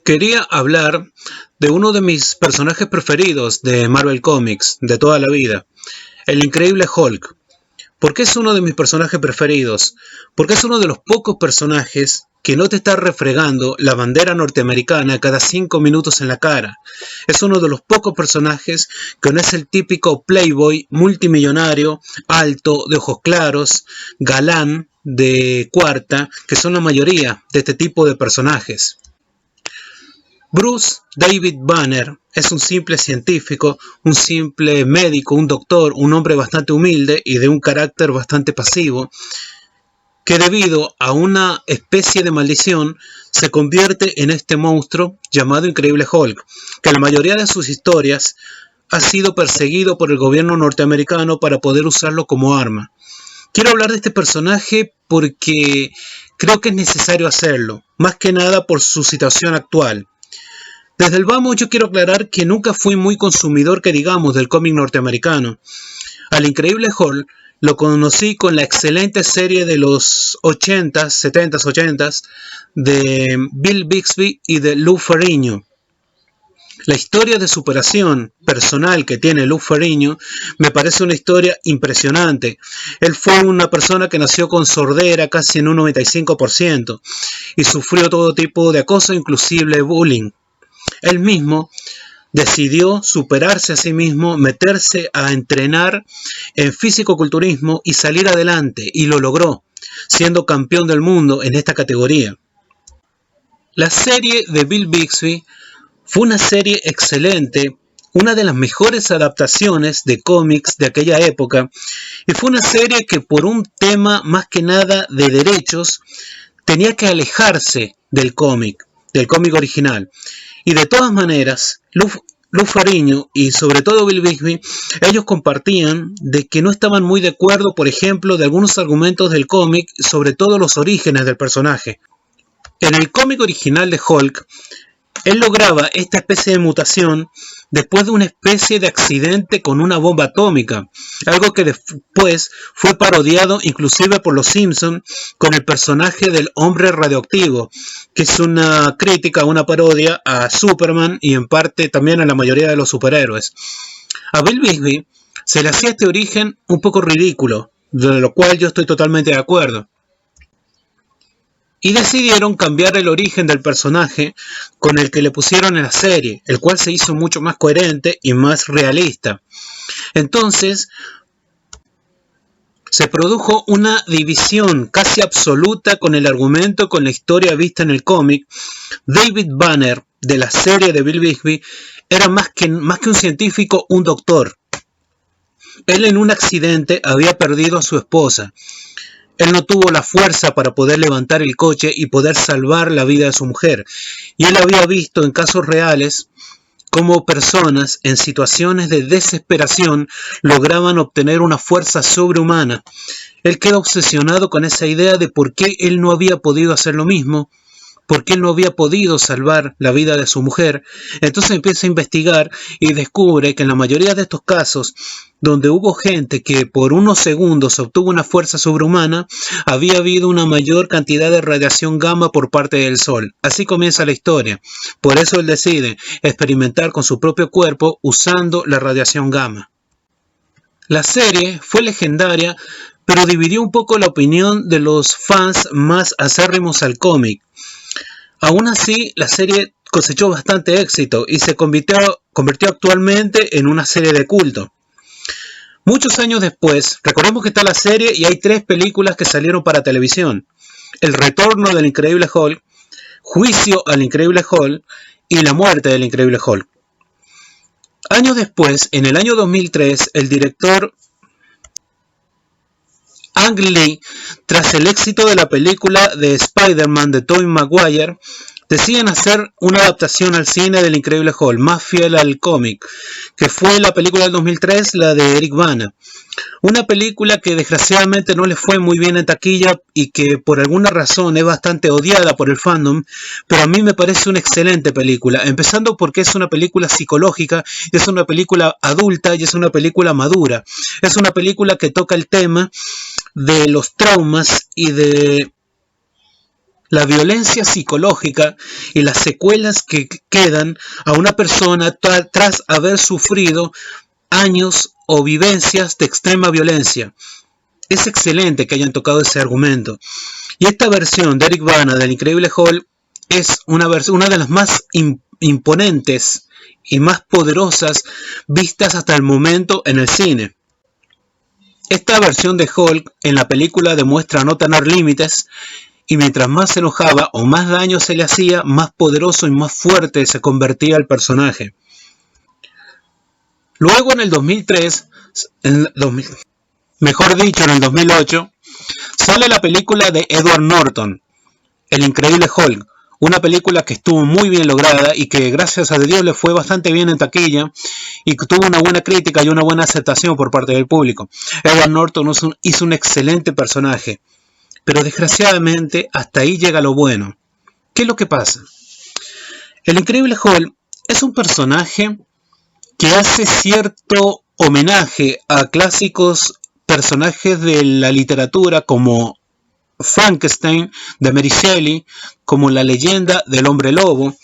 Quería hablar de uno de mis personajes preferidos de Marvel Comics de toda la vida, el Increíble Hulk. ¿Por qué es uno de mis personajes preferidos? Porque es uno de los pocos personajes que no te está refregando la bandera norteamericana cada 5 minutos en la cara. Es uno de los pocos personajes que no es el típico playboy multimillonario, alto, de ojos claros, galán, de cuarta, que son la mayoría de este tipo de personajes. Bruce David Banner es un simple científico, un simple médico, un doctor, un hombre bastante humilde y de un carácter bastante pasivo, que debido a una especie de maldición se convierte en este monstruo llamado Increíble Hulk, que en la mayoría de sus historias ha sido perseguido por el gobierno norteamericano para poder usarlo como arma. Quiero hablar de este personaje porque creo que es necesario hacerlo, más que nada por su situación actual. Desde el vamos yo quiero aclarar que nunca fui muy consumidor que digamos del cómic norteamericano. Al Increíble Hulk lo conocí con la excelente serie de los 80s, 70s, 80s de Bill Bixby y de Lou Ferrigno. La historia de superación personal que tiene Lou Ferrigno me parece una historia impresionante. Él fue una persona que nació con sordera casi en un 95% y sufrió todo tipo de acoso, inclusive bullying. Él mismo decidió superarse a sí mismo, meterse a entrenar en físico-culturismo y salir adelante, y lo logró, siendo campeón del mundo en esta categoría. La serie de Bill Bixby fue una serie excelente, una de las mejores adaptaciones de cómics de aquella época, y fue una serie que por un tema más que nada de derechos tenía que alejarse del cómic original. Y de todas maneras, Lou Ferrigno y sobre todo Bill Bixby, ellos compartían de que no estaban muy de acuerdo, por ejemplo, de algunos argumentos del cómic, sobre todo los orígenes del personaje. En el cómic original de Hulk, él lograba esta especie de mutación después de una especie de accidente con una bomba atómica, algo que después fue parodiado inclusive por los Simpsons con el personaje del hombre radioactivo, que es una crítica, una parodia a Superman y en parte también a la mayoría de los superhéroes. A Bill Bixby se le hacía este origen un poco ridículo, de lo cual yo estoy totalmente de acuerdo. Y decidieron cambiar el origen del personaje con el que le pusieron en la serie, el cual se hizo mucho más coherente y más realista. Entonces, se produjo una división casi absoluta con el argumento, con la historia vista en el cómic. David Banner, de la serie de Bill Bixby, era más que un científico, un doctor. Él en un accidente había perdido a su esposa. Él no tuvo la fuerza para poder levantar el coche y poder salvar la vida de su mujer. Y él había visto en casos reales cómo personas en situaciones de desesperación lograban obtener una fuerza sobrehumana. Él queda obsesionado con esa idea de por qué él no había podido hacer lo mismo, por qué él no había podido salvar la vida de su mujer. Entonces empieza a investigar y descubre que en la mayoría de estos casos, donde hubo gente que por unos segundos obtuvo una fuerza sobrehumana, había habido una mayor cantidad de radiación gamma por parte del Sol. Así comienza la historia. Por eso él decide experimentar con su propio cuerpo usando la radiación gamma. La serie fue legendaria, pero dividió un poco la opinión de los fans más acérrimos al cómic. Aún así, la serie cosechó bastante éxito y se convirtió actualmente en una serie de culto. Muchos años después, recordemos que está la serie y hay 3 películas que salieron para televisión. El retorno del Increíble Hulk, Juicio al Increíble Hulk y la muerte del Increíble Hulk. Años después, en el año 2003, el director Ang Lee, tras el éxito de la película de Spider-Man de Tobey Maguire, deciden hacer una adaptación al cine del Increíble Hulk, más fiel al cómic, que fue la película del 2003, la de Eric Bana. Una película que desgraciadamente no le fue muy bien en taquilla y que por alguna razón es bastante odiada por el fandom, pero a mí me parece una excelente película, empezando porque es una película psicológica, es una película adulta y es una película madura. Es una película que toca el tema de los traumas y de la violencia psicológica y las secuelas que quedan a una persona tras haber sufrido años o vivencias de extrema violencia. Es excelente que hayan tocado ese argumento. Y esta versión de Eric Bana del Increíble Hulk es una de las más imponentes y más poderosas vistas hasta el momento en el cine. Esta versión de Hulk en la película demuestra no tener límites, y mientras más se enojaba o más daño se le hacía, más poderoso y más fuerte se convertía el personaje. Luego en el 2003, mejor dicho en el 2008, sale la película de Edward Norton, El Increíble Hulk, una película que estuvo muy bien lograda y que gracias a Dios le fue bastante bien en taquilla y que tuvo una buena crítica y una buena aceptación por parte del público. Edward Norton hizo un excelente personaje, pero desgraciadamente hasta ahí llega lo bueno. ¿Qué es lo que pasa? El Increíble Hulk es un personaje que hace cierto homenaje a clásicos personajes de la literatura como Frankenstein de Mary Shelley, como la leyenda del hombre lobo,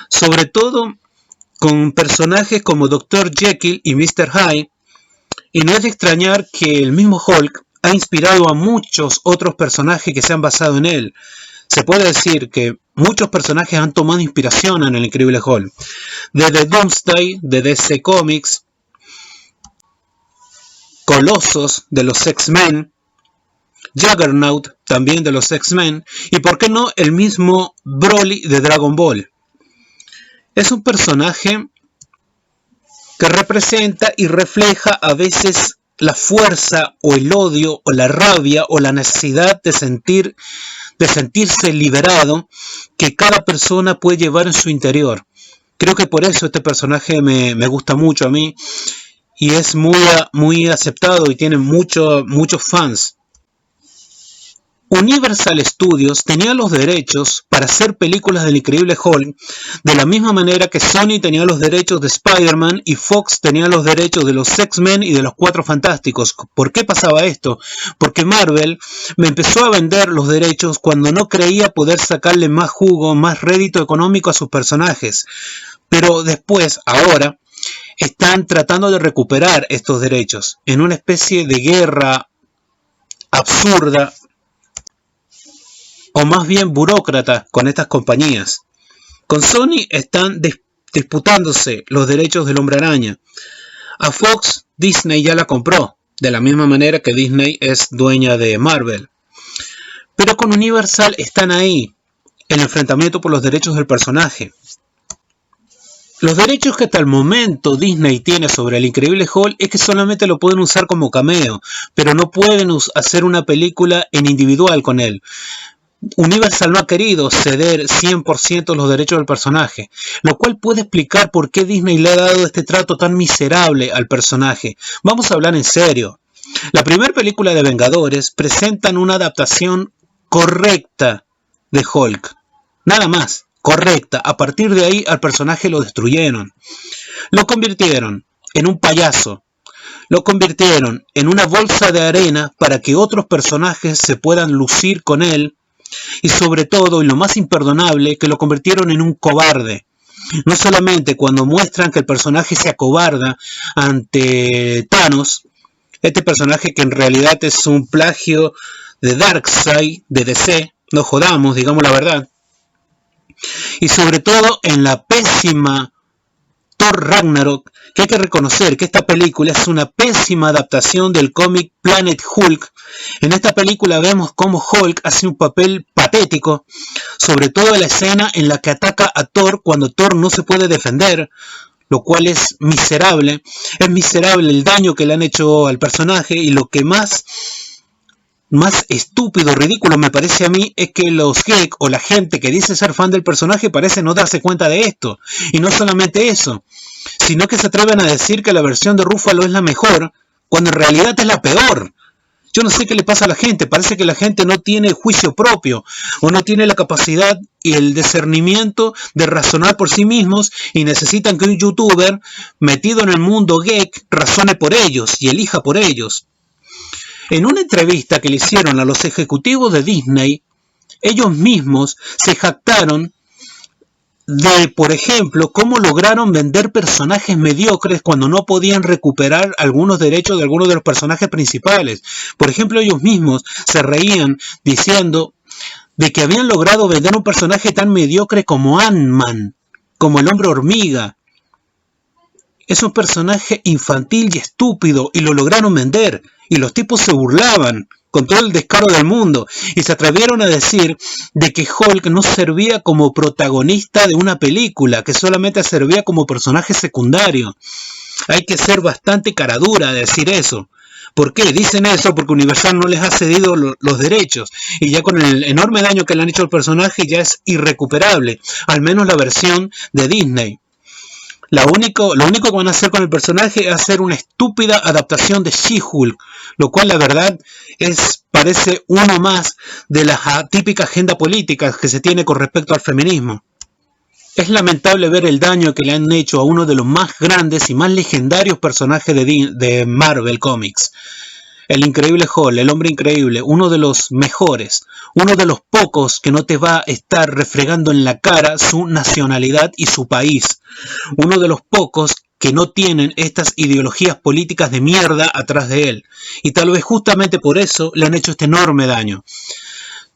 sobre todo con personajes como Dr. Jekyll y Mr. Hyde, y no es de extrañar que el mismo Hulk ha inspirado a muchos otros personajes que se han basado en él. Se puede decir que muchos personajes han tomado inspiración en el Increíble Hulk, desde Doomsday de DC Comics, Colossus de los X-Men, Juggernaut también de los X-Men, y por qué no el mismo Broly de Dragon Ball. Es un personaje que representa y refleja a veces la fuerza o el odio o la rabia o la necesidad de sentirse liberado que cada persona puede llevar en su interior. Creo que por eso este personaje me gusta mucho a mí y es muy aceptado y tiene muchos fans. Universal Studios tenía los derechos para hacer películas del Increíble Hulk de la misma manera que Sony tenía los derechos de Spider-Man y Fox tenía los derechos de los X-Men y de los Cuatro Fantásticos. ¿Por qué pasaba esto? Porque Marvel me empezó a vender los derechos cuando no creía poder sacarle más jugo, más rédito económico a sus personajes. Pero después, ahora, están tratando de recuperar estos derechos en una especie de guerra absurda, o más bien burócrata, con estas compañías. Con Sony están disputándose los derechos del Hombre Araña. A Fox, Disney ya la compró, de la misma manera que Disney es dueña de Marvel. Pero con Universal están ahí, el enfrentamiento por los derechos del personaje. Los derechos que hasta el momento Disney tiene sobre el Increíble Hulk es que solamente lo pueden usar como cameo, pero no pueden hacer una película en individual con él. Universal no ha querido ceder 100% los derechos del personaje, lo cual puede explicar por qué Disney le ha dado este trato tan miserable al personaje. Vamos a hablar en serio. La primera película de Vengadores presentan una adaptación correcta de Hulk. Nada más, correcta. A partir de ahí al personaje lo destruyeron. Lo convirtieron en un payaso. Lo convirtieron en una bolsa de arena para que otros personajes se puedan lucir con él. Y sobre todo, y lo más imperdonable, que lo convirtieron en un cobarde. No solamente cuando muestran que el personaje se acobarda ante Thanos, este personaje que en realidad es un plagio de Darkseid, de DC, no jodamos, digamos la verdad. Y sobre todo en la pésima Thor Ragnarok, que hay que reconocer que esta película es una pésima adaptación del cómic Planet Hulk. En esta película vemos cómo Hulk hace un papel patético, sobre todo en la escena en la que ataca a Thor cuando Thor no se puede defender, lo cual es miserable. Es miserable el daño que le han hecho al personaje, y lo que más estúpido, ridículo me parece a mí es que los geeks o la gente que dice ser fan del personaje parece no darse cuenta de esto. Y no solamente eso, sino que se atreven a decir que la versión de Ruffalo es la mejor, cuando en realidad es la peor. Yo no sé qué le pasa a la gente, parece que la gente no tiene juicio propio, o no tiene la capacidad y el discernimiento de razonar por sí mismos, y necesitan que un youtuber metido en el mundo geek razone por ellos y elija por ellos. En una entrevista que le hicieron a los ejecutivos de Disney, ellos mismos se jactaron de, por ejemplo, cómo lograron vender personajes mediocres cuando no podían recuperar algunos derechos de algunos de los personajes principales. Por ejemplo, ellos mismos se reían diciendo de que habían logrado vender un personaje tan mediocre como Ant-Man, como el Hombre Hormiga. Es un personaje infantil y estúpido y lo lograron vender. Y los tipos se burlaban con todo el descaro del mundo y se atrevieron a decir de que Hulk no servía como protagonista de una película, que solamente servía como personaje secundario. Hay que ser bastante caradura de decir eso. ¿Por qué? Dicen eso porque Universal no les ha cedido los derechos y ya con el enorme daño que le han hecho al personaje ya es irrecuperable, al menos la versión de Disney. Lo único que van a hacer con el personaje es hacer una estúpida adaptación de She-Hulk, lo cual la verdad parece uno más de la típica agenda política que se tiene con respecto al feminismo. Es lamentable ver el daño que le han hecho a uno de los más grandes y más legendarios personajes de Marvel Comics. El Increíble Hulk, el Hombre Increíble, uno de los mejores, uno de los pocos que no te va a estar refregando en la cara su nacionalidad y su país. Uno de los pocos que no tienen estas ideologías políticas de mierda atrás de él. Y tal vez justamente por eso le han hecho este enorme daño.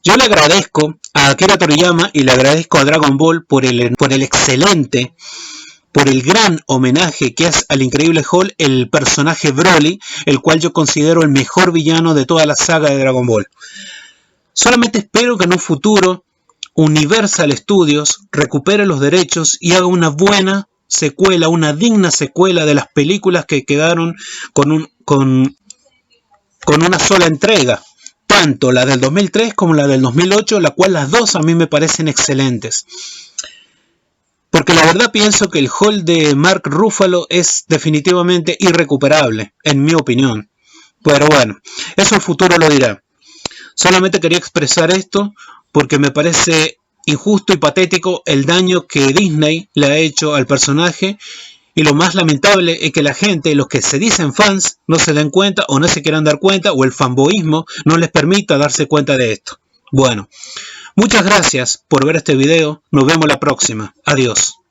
Yo le agradezco a Akira Toriyama y le agradezco a Dragon Ball por el excelente, por el gran homenaje que es al Increíble Hulk el personaje Broly, el cual yo considero el mejor villano de toda la saga de Dragon Ball. Solamente espero que en un futuro Universal Studios recupere los derechos y haga una buena secuela, una digna secuela de las películas que quedaron con una sola entrega. Tanto la del 2003 como la del 2008, la cual las dos a mí me parecen excelentes. Porque la verdad pienso que el Hulk de Mark Ruffalo es definitivamente irrecuperable, en mi opinión. Pero bueno, eso el futuro lo dirá. Solamente quería expresar esto porque me parece injusto y patético el daño que Disney le ha hecho al personaje. Y lo más lamentable es que la gente, los que se dicen fans, no se den cuenta o no se quieran dar cuenta o el fanboyismo no les permita darse cuenta de esto. Bueno, muchas gracias por ver este video. Nos vemos la próxima. Adiós.